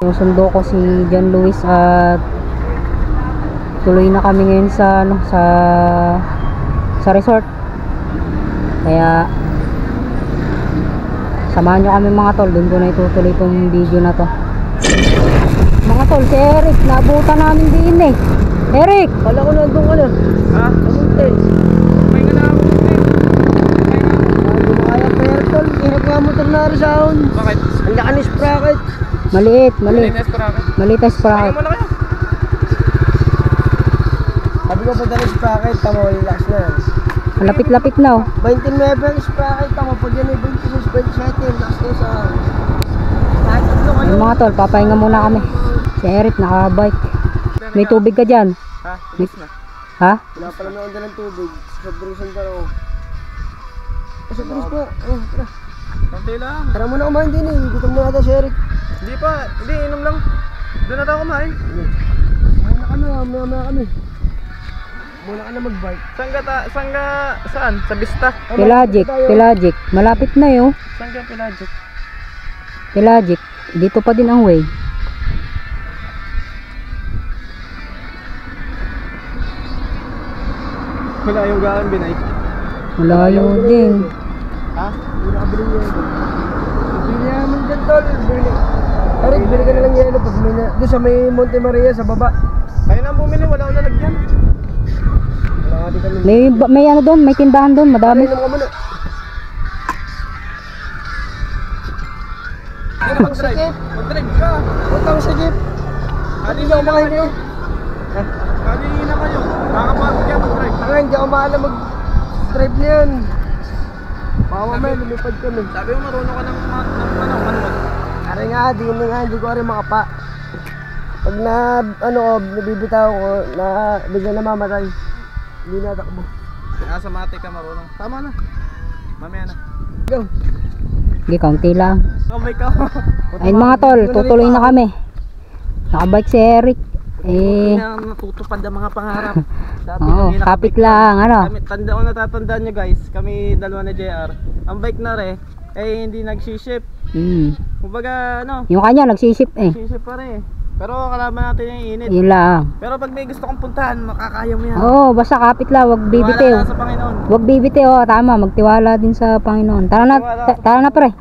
Susundo ko si John Luis at tuloy na kami ngayon sa sa resort. Kaya samahan nyo kami mga tol, doon ko na itutuloy itong video na to. Mga tol, si Eric, naabutan namin din eh. Eric! Kala ko nandun ka na. Ha? Kamuntin. May nga na ako muntin. Hindi mo kaya pero tol, hirap nga motor na resound. Bakit? Ang laki ni sprocket. Maliit Maliit na sprocket. Maliit na sprocket. Kaya mo na kayo. Sabi ko pa dali sprocket, tama relax na. Malapit-lapit na oh. 29 ang sprocket, tama po dyan eh, 26, 27, last na sa... Yung mga tol, papahinga muna kami. Si Eric nakabike. May tubig ka dyan? Ha? Tubig na. Ha? Wala pala na onda ng tubig. Sa drisan pa ako. Sa dris pa. Oh, tara. Konti lang. Tara muna kumain din eh. Gutom na ata si Eric. Hindi pa. Hindi, inom lang. Doon na tayo kumain. Muna ka na. Muna kami. Muna ka na mag-bike. Saan? Sa Vista? Pelagic. Malapit na yun. Saan ka Pelagic? Pelagic. Dito pa din ang way. Malayo gaan binay. Malayo din. Ha? Hindi nakabili niya yelo. Bili naman dyan tol. Eric, bili ka na lang yelo pag may na. Doon sa may Monte Maria sa baba. Kaya na bumili, wala akong lalagyan. Wala nga di kami. May ano doon, may tindahan doon, madami. Inom ka muna. Hindi mag-drive. Mag-drive ka. Huwag kang sigip. Halina na kayo. Halina na kayo. Nakapagod ka mag-drive. Hindi ako maalam mag-drive na yan. Baka mamaya lumipad kami. Sabi mo marunong ka ng manual. Kaya nga, hindi ko rin makapa. Pag nabibitaw ko, bigla na mamatay. Hindi na takbo. Nasa mati ka marunong. Tama na. Mamaya na. Go. Hindi, kaunti lang. Kamay ka. Ayun mga tol, tutuloy na kami. Nakabike si Eric. Hindi na natutupad ang mga pangarap. Oo, kapit lang, ano? Natatandaan nyo guys, kami dalawa na JR. Ang bike na hindi nagsiship. Kumbaga yung kanya nagsisip eh. Nagsiship pa rin. Pero kalaban natin yung init. Yun lang. Pero pag may gusto kong puntahan, makakaya mo yan. Oo, basta kapit lang, wag bibitiw. Tiwala sa Panginoon. Wag bibitiw, tama, magtiwala din sa Panginoon. Tara na pre.